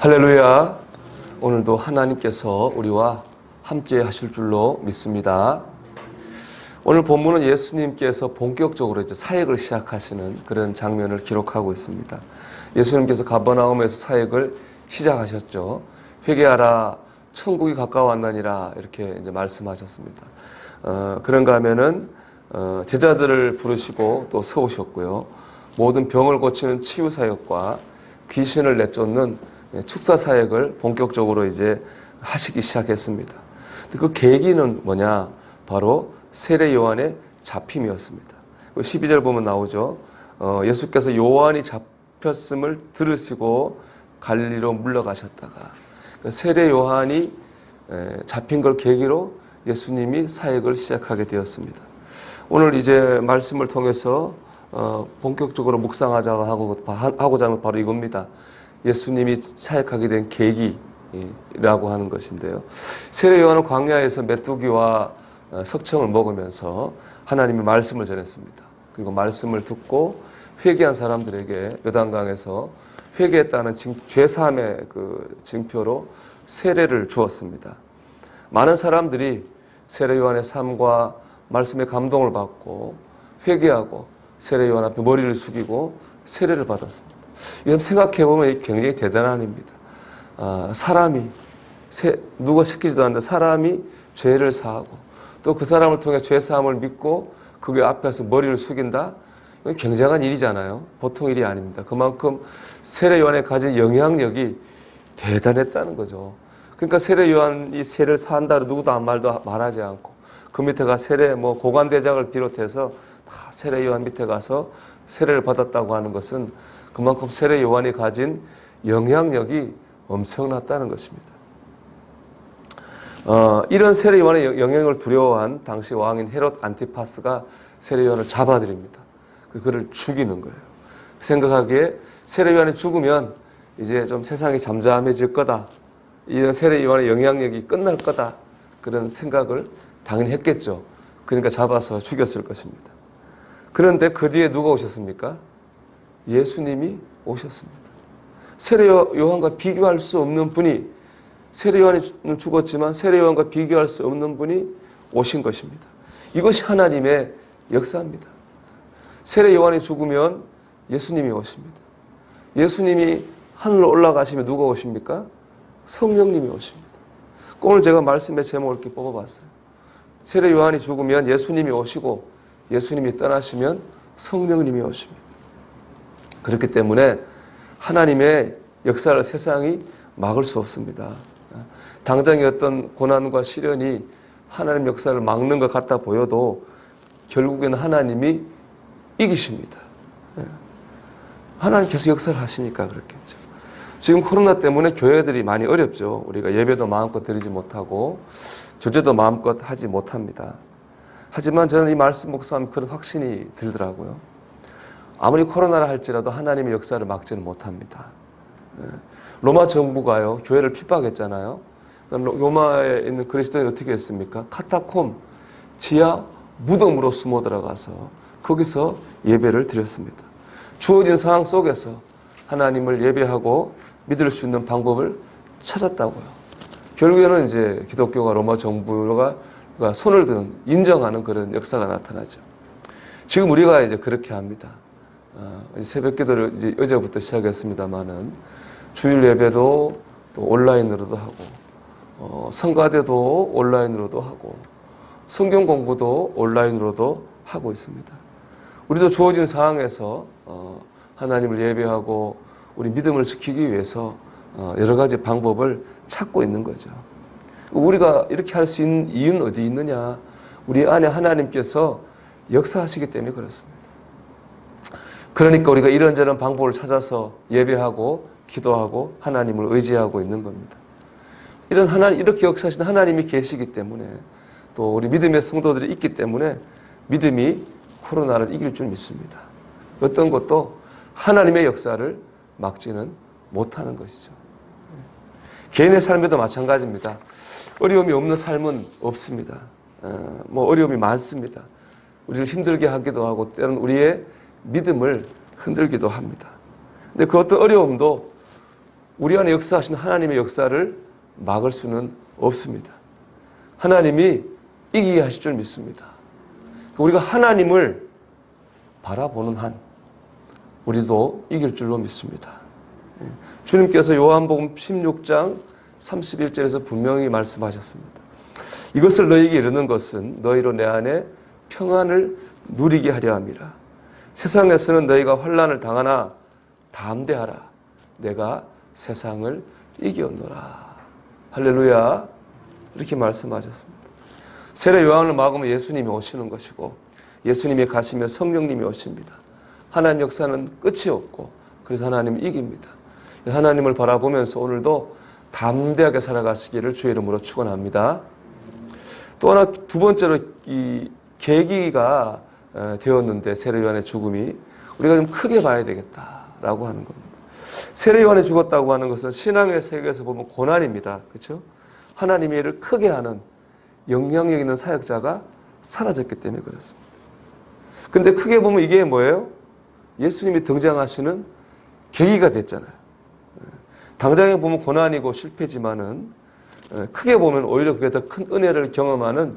할렐루야. 오늘도 하나님께서 우리와 함께 하실 줄로 믿습니다. 오늘 본문은 예수님께서 본격적으로 이제 사역을 시작하시는 그런 장면을 기록하고 있습니다. 예수님께서 가버나움에서 사역을 시작하셨죠. 회개하라, 천국이 가까웠나니라 이렇게 이제 말씀하셨습니다. 그런가 하면은 제자들을 부르시고 또 세우셨고요. 모든 병을 고치는 치유 사역과 귀신을 내쫓는 축사 사역을 본격적으로 이제 하시기 시작했습니다. 그 계기는 뭐냐? 바로 세례 요한의 잡힘이었습니다. 12절 보면 나오죠. 예수께서 요한이 잡혔음을 들으시고 갈릴리로 물러가셨다가 세례 요한이 잡힌 걸 계기로 예수님이 사역을 시작하게 되었습니다. 오늘 이제 말씀을 통해서 본격적으로 묵상하자고 하고자 하는 바로 이겁니다. 예수님이 사역하게 된 계기라고 하는 것인데요. 세례 요한은 광야에서 메뚜기와 석청을 먹으면서 하나님의 말씀을 전했습니다. 그리고 말씀을 듣고 회개한 사람들에게 요단강에서 회개했다는 죄사함의 그 징표로 세례를 주었습니다. 많은 사람들이 세례 요한의 삶과 말씀의 감동을 받고 회개하고 세례 요한 앞에 머리를 숙이고 세례를 받았습니다. 이건 생각해보면 굉장히 대단한 일입니다. 사람이 누가 시키지도 않는데 사람이 죄를 사하고 또 그 사람을 통해 죄사함을 믿고 그게 앞에서 머리를 숙인다? 이건 굉장한 일이잖아요. 보통 일이 아닙니다. 그만큼 세례 요한에 가진 영향력이 대단했다는 거죠. 그러니까 세례 요한이 세례를 사한다 누구도 아무 말도 말하지 않고 그 밑에가 세례 고관대작을 비롯해서 다 세례 요한 밑에 가서 세례를 받았다고 하는 것은 그만큼 세례 요한이 가진 영향력이 엄청났다는 것입니다. 이런 세례 요한의 영향을 두려워한 당시 왕인 헤롯 안티파스가 세례 요한을 잡아들입니다. 그를 죽이는 거예요. 생각하기에 세례 요한이 죽으면 이제 좀 세상이 잠잠해질 거다. 이런 세례 요한의 영향력이 끝날 거다. 그런 생각을 당연히 했겠죠. 그러니까 잡아서 죽였을 것입니다. 그런데 그 뒤에 누가 오셨습니까? 예수님이 오셨습니다. 세례 요한과 비교할 수 없는 분이, 세례 요한은 죽었지만 세례 요한과 비교할 수 없는 분이 오신 것입니다. 이것이 하나님의 역사입니다. 세례 요한이 죽으면 예수님이 오십니다. 예수님이 하늘로 올라가시면 누가 오십니까? 성령님이 오십니다. 오늘 제가 말씀의 제목을 이렇게 뽑아봤어요. 세례 요한이 죽으면 예수님이 오시고 예수님이 떠나시면 성령님이 오십니다. 그렇기 때문에 하나님의 역사를 세상이 막을 수 없습니다. 당장의 어떤 고난과 시련이 하나님 역사를 막는 것 같아 보여도 결국에는 하나님이 이기십니다. 하나님 계속 역사를 하시니까 그렇겠죠. 지금 코로나 때문에 교회들이 많이 어렵죠. 우리가 예배도 마음껏 드리지 못하고 주제도 마음껏 하지 못합니다. 하지만 저는 이 말씀 묵상하면 그런 확신이 들더라고요. 아무리 코로나라 할지라도 하나님의 역사를 막지는 못합니다. 로마 정부가요, 교회를 핍박했잖아요. 로마에 있는 그리스도인이 어떻게 했습니까? 카타콤, 지하 무덤으로 숨어 들어가서 거기서 예배를 드렸습니다. 주어진 상황 속에서 하나님을 예배하고 믿을 수 있는 방법을 찾았다고요. 결국에는 이제 기독교가 로마 정부가 손을 든 인정하는 그런 역사가 나타나죠. 지금 우리가 이제 그렇게 합니다. 새벽 기도를 이제 어제부터 시작했습니다만은 주일 예배도 또 온라인으로도 하고 성가대도 온라인으로도 하고 성경 공부도 온라인으로도 하고 있습니다. 우리도 주어진 상황에서 하나님을 예배하고 우리 믿음을 지키기 위해서 여러 가지 방법을 찾고 있는 거죠. 우리가 이렇게 할 수 있는 이유는 어디 있느냐? 우리 안에 하나님께서 역사하시기 때문에 그렇습니다. 그러니까 우리가 이런저런 방법을 찾아서 예배하고 기도하고 하나님을 의지하고 있는 겁니다. 이렇게 역사하시는 하나님이 계시기 때문에 또 우리 믿음의 성도들이 있기 때문에 믿음이 코로나를 이길 줄 믿습니다. 어떤 것도 하나님의 역사를 막지는 못하는 것이죠. 개인의 삶에도 마찬가지입니다. 어려움이 없는 삶은 없습니다. 어려움이 많습니다. 우리를 힘들게 하기도 하고 때로는 우리의 믿음을 흔들기도 합니다. 근데 그 어떤 어려움도 우리 안에 역사하신 하나님의 역사를 막을 수는 없습니다. 하나님이 이기게 하실 줄 믿습니다. 우리가 하나님을 바라보는 한 우리도 이길 줄로 믿습니다. 주님께서 요한복음 16장 31절에서 분명히 말씀하셨습니다. 이것을 너희에게 이르는 것은 너희로 내 안에 평안을 누리게 하려 함이라. 세상에서는 너희가 환난을 당하나 담대하라. 내가 세상을 이겼노라. 할렐루야. 이렇게 말씀하셨습니다. 세례 요한을 막으면 예수님이 오시는 것이고 예수님이 가시면 성령님이 오십니다. 하나님 역사는 끝이 없고 그래서 하나님이 이깁니다. 하나님을 바라보면서 오늘도 담대하게 살아가시기를 주의 이름으로 축원합니다. 또 하나 두 번째로 이 계기가 되었는데 세례 요한의 죽음이 우리가 좀 크게 봐야 되겠다라고 하는 겁니다. 세례 요한이 죽었다고 하는 것은 신앙의 세계에서 보면 고난입니다. 그렇죠? 하나님의 일을 크게 하는 영향력 있는 사역자가 사라졌기 때문에 그렇습니다. 근데 크게 보면 이게 뭐예요? 예수님이 등장하시는 계기가 됐잖아요. 당장에 보면 고난이고 실패지만은 크게 보면 오히려 그게 더 큰 은혜를 경험하는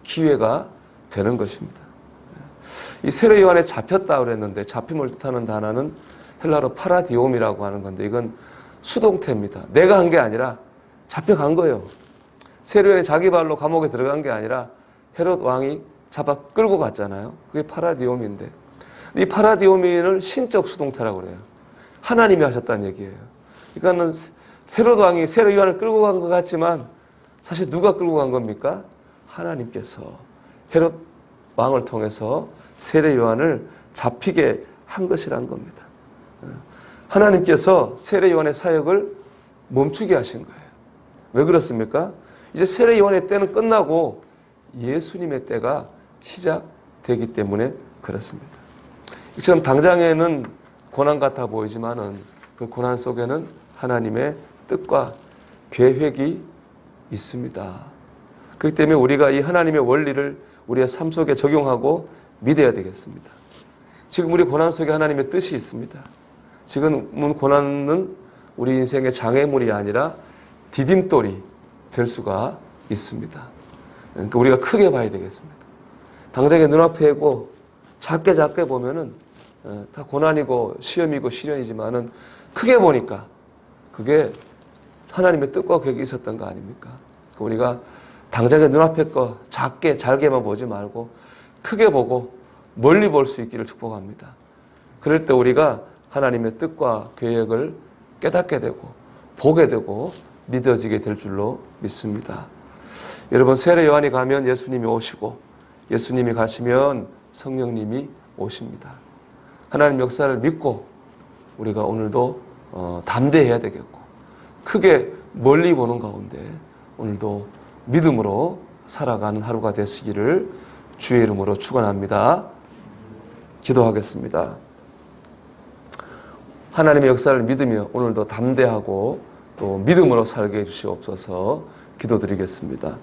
기회가 되는 것입니다. 이 세례 요한에 잡혔다 그랬는데 잡힘을 뜻하는 단어는 헬라로 파라디옴이라고 하는 건데 이건 수동태입니다. 내가 한 게 아니라 잡혀간 거예요. 세례 요한이 자기 발로 감옥에 들어간 게 아니라 헤롯 왕이 잡아 끌고 갔잖아요. 그게 파라디옴인데 이 파라디오미를 신적 수동태라고 그래요. 하나님이 하셨다는 얘기예요. 그러니까는 헤롯 왕이 세례 요한을 끌고 간 것 같지만 사실 누가 끌고 간 겁니까? 하나님께서 헤롯 왕을 통해서 세례 요한을 잡히게 한 것이란 겁니다. 하나님께서 세례 요한의 사역을 멈추게 하신 거예요. 왜 그렇습니까? 이제 세례 요한의 때는 끝나고 예수님의 때가 시작되기 때문에 그렇습니다. 이처럼 당장에는 고난 같아 보이지만은 그 고난 속에는 하나님의 뜻과 계획이 있습니다. 그렇기 때문에 우리가 이 하나님의 원리를 우리의 삶 속에 적용하고 믿어야 되겠습니다. 지금 우리 고난 속에 하나님의 뜻이 있습니다. 지금은 고난은 우리 인생의 장애물이 아니라 디딤돌이 될 수가 있습니다. 그러니까 우리가 크게 봐야 되겠습니다. 당장에 눈앞에 있고 작게 보면은 다 고난이고 시험이고 시련이지만은 크게 보니까 그게 하나님의 뜻과 계획이 있었던 거 아닙니까? 우리가 당장에 눈앞에 거 잘게만 보지 말고 크게 보고 멀리 볼 수 있기를 축복합니다. 그럴 때 우리가 하나님의 뜻과 계획을 깨닫게 되고 보게 되고 믿어지게 될 줄로 믿습니다. 여러분 세례 요한이 가면 예수님이 오시고 예수님이 가시면 성령님이 오십니다. 하나님 역사를 믿고 우리가 오늘도 담대해야 되겠고 크게 멀리 보는 가운데 오늘도 믿음으로 살아가는 하루가 되시기를 주의 이름으로 축원합니다. 기도하겠습니다. 하나님의 역사를 믿으며 오늘도 담대하고 또 믿음으로 살게 해주시옵소서 기도드리겠습니다.